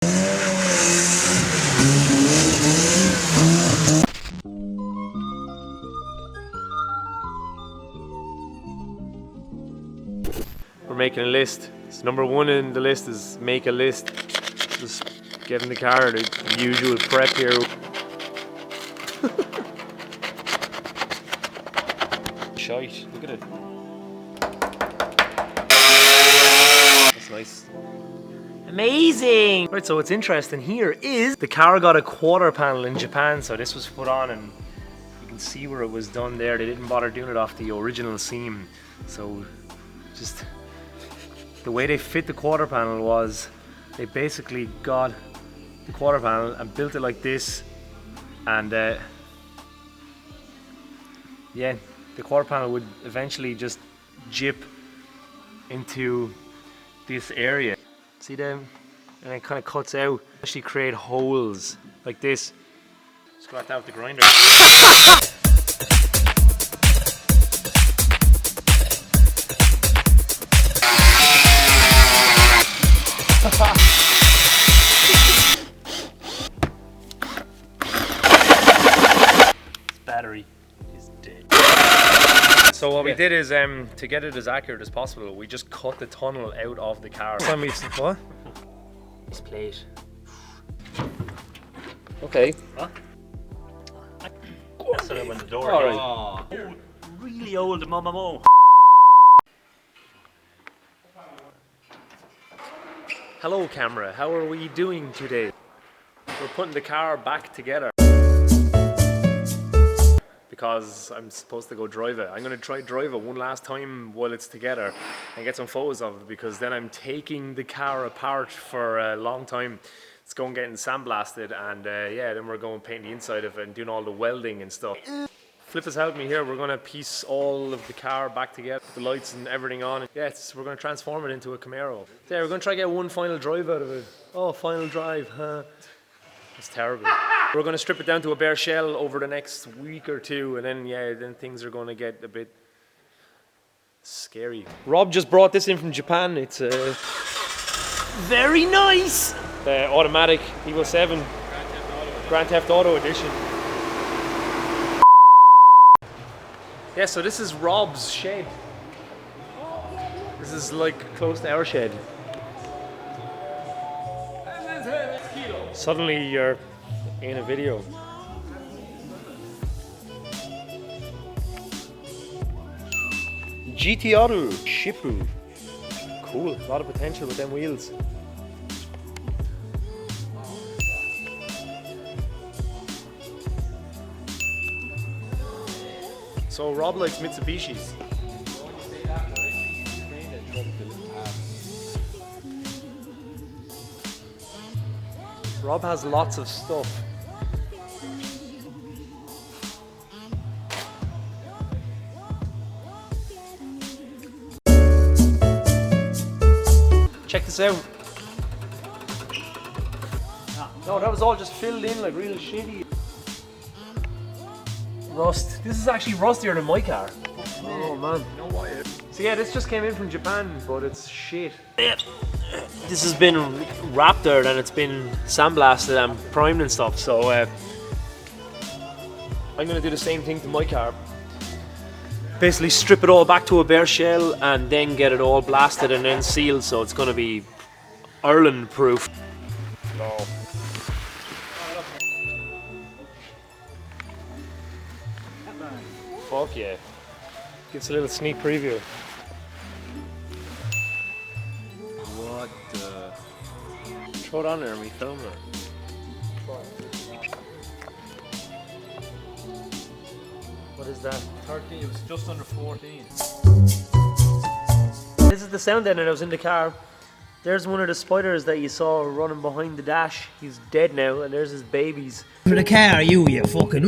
We're making a list. So number one in the list is make a list. Just get in the car, the usual prep here. Shite, look at it. That's nice. Amazing! Right, so what's interesting here is the car got a quarter panel in Japan, so this was put on and you can see where it was done there. They didn't bother doing it off the original seam. So just the way they fit the quarter panel was they basically got the quarter panel and built it like this, and yeah, the quarter panel would eventually just jip into this area. See them? And it kind of cuts out, actually create holes like this. Just got that with the grinder. Battery is dead. So what we did is, to get it as accurate as possible, we just cut the tunnel out of the car. What? This plate. Okay. Huh? That's when the door. All right. Oh, really old Mama Mo. Hello camera, how are we doing today? We're putting the car back together because I'm supposed to go drive it. I'm going to try drive it one last time while it's together and get some photos of it, because then I'm taking the car apart for a long time. It's going getting sandblasted, and yeah, then we're going painting the inside of it and doing all the welding and stuff. Flip has helped me here. We're going to piece all of the car back together, the lights and everything on. Yeah, we're going to transform it into a Camaro. Yeah, we're going to try to get one final drive out of it. Oh, final drive, huh? That's terrible. We're going to strip it down to a bare shell over the next week or two, and then, yeah, then things are going to get a bit scary. Rob just brought this in from Japan. It's very nice. The automatic Evo 7 Grand Theft Auto edition. Yeah, so this is Rob's shed. This is like close to our shed. Suddenly you're in a video. GT Auto Shippu. Cool, a lot of potential with them wheels. So Rob likes Mitsubishis. Rob has lots of stuff. Check this out. No, that was all just filled in like real shitty. Rust. This is actually rustier than my car. Oh man. No wire. So yeah, this just came in from Japan, but it's shit. This has been wrapped there and it's been sandblasted and primed and stuff. So I'm gonna do the same thing to my car. Basically strip it all back to a bare shell and then get it all blasted and then sealed, so it's gonna be Ireland proof. No. Fuck yeah. Gives a little sneak preview. What the? Throw it on there and we film it. What is that? 13, it was just under 14. This is the sound then, and I was in the car. There's one of the spiders that you saw running behind the dash. He's dead now, and there's his babies. For the car, you fucking.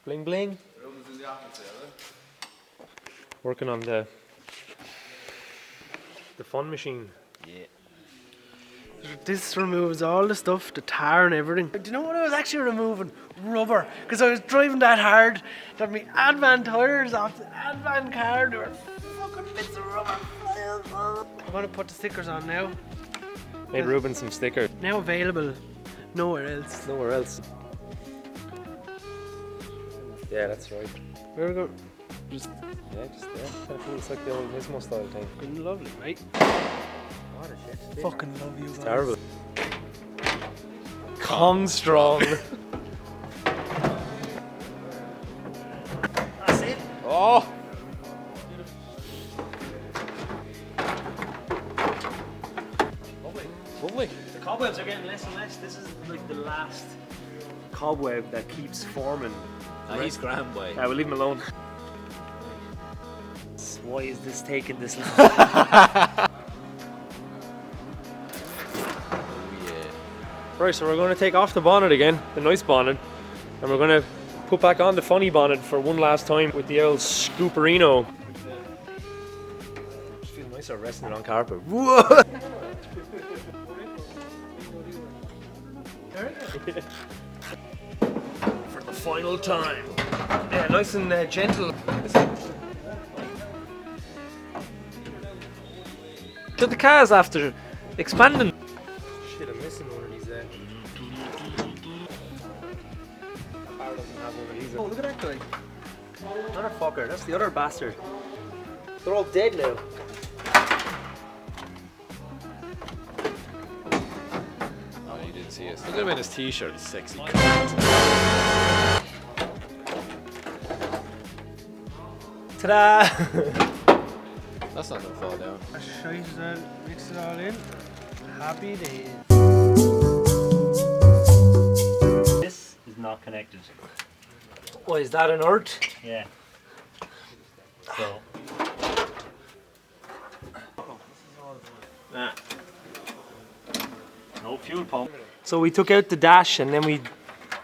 Bling bling. Working on the fun machine. Yeah. This removes all the stuff, the tar and everything. Do you know what I was actually removing? Rubber. Because I was driving that hard that my Advan tyres off the Advan car, there were fucking bits of rubber flying off. going to put the stickers on now. Made Ruben some stickers. Now available nowhere else. Nowhere else. Yeah, that's right. Where we go? Just there. It's like the old Nismo style thing. Lovely, right? What a shit. Fucking love you guys. Terrible. Kong strong. That's it. Oh. Lovely. The cobwebs are getting less and less. This is like the last cobweb that keeps forming. He's grand boy. Yeah, we'll leave him alone. Why is this taking this long? Oh yeah. Right, so we're going to take off the bonnet again, the nice bonnet, and we're going to put back on the funny bonnet for one last time with the old Scooperino. Just feel nicer resting it on carpet. Whoa! For the final time. Yeah, nice and gentle. Shut the cars after expanding. Shit, I'm missing one of these there. Power doesn't have one of these. Oh, look at that guy. Another fucker, that's the other bastard. They're all dead now. Oh, you didn't see us. Look at him in his t-shirt, he's sexy. Ta-da! That's not gonna fall down. Mix it all in. Happy days. This is not connected. Why, is that an earth? Yeah. So. Nah. No fuel pump. So we took out the dash and then we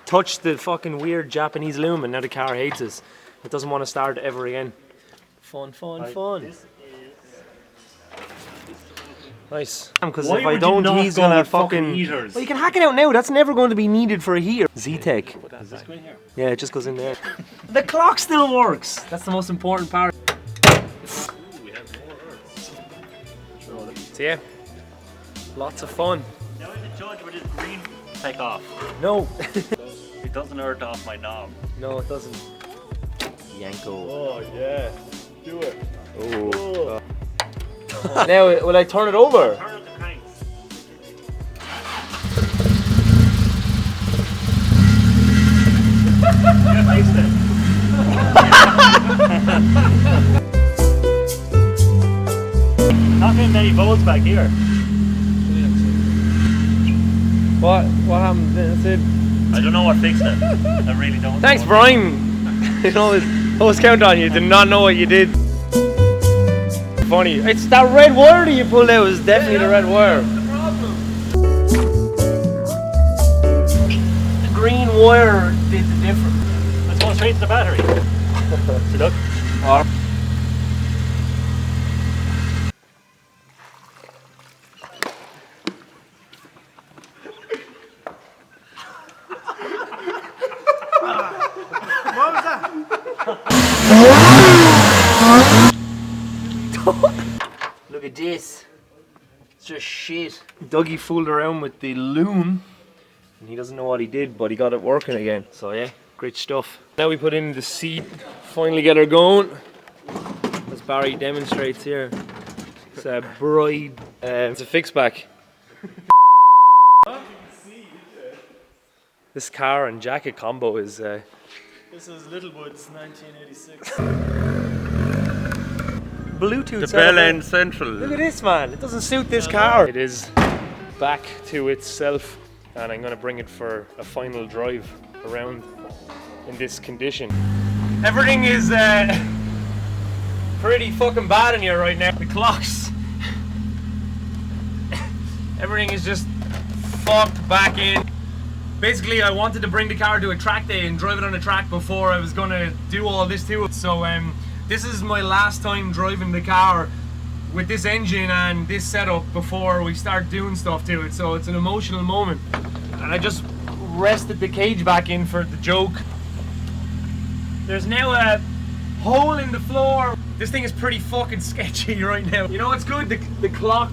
touched the fucking weird Japanese loom and now the car hates us. It doesn't want to start ever again. Fun. This is. Nice. Because Why if I would you don't, not he's go gonna with fucking heaters? Well, you can hack it out now. That's never going to be needed for a heater. Z-Tech. Does this go in here? Yeah, it just goes in there. The clock still works. That's the most important part. So yeah, lots of fun. Now in the judge where this green take off. No, It doesn't hurt off my knob. no, it doesn't. Yanko. Oh yeah. Do it. Oh. Now, will I turn it over? Turn up the cranks. Yeah, fixed it. Not getting any volts back here. What happened? That's it. I don't know what fixed it. I really don't. Thanks, know. Brian. You know, always count on you. Did not know what you did. Funny. It's that red wire that you pulled out. Is definitely the red wire. The green wire did the difference. Let's go straight to the battery. See, look. What was that? Look at this. It's just shit. Dougie fooled around with the loom and he doesn't know what he did, but he got it working again. So yeah, great stuff. Now we put in the seat, finally get her going. As Barry demonstrates here. It's a bride, it's a fix back. This car and jacket combo is This is Littlewood's 1986. Bluetooth. The setup. Bell End Central. Look at this, man. It doesn't suit this car. It is back to itself, and I'm going to bring it for a final drive around in this condition. Everything is pretty fucking bad in here right now. The clocks. Everything is just fucked back in. Basically, I wanted to bring the car to a track day and drive it on a track before I was going to do all this to it. So this is my last time driving the car with this engine and this setup before we start doing stuff to it. So it's an emotional moment. And I just rested the cage back in for the joke. There's now a hole in the floor This thing is pretty fucking sketchy right now. You know what's good? The clock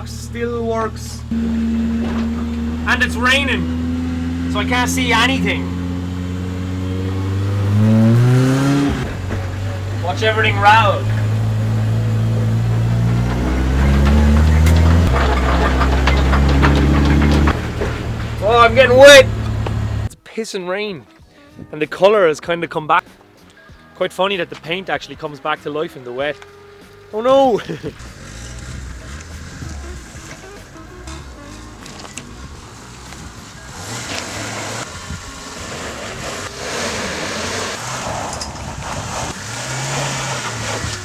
still works. And it's raining, so I can't see anything. Watch everything round. Oh, I'm getting wet. It's pissing rain, and the colour has kind of come back. Quite funny that the paint actually comes back to life in the wet. Oh no!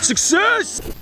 Success!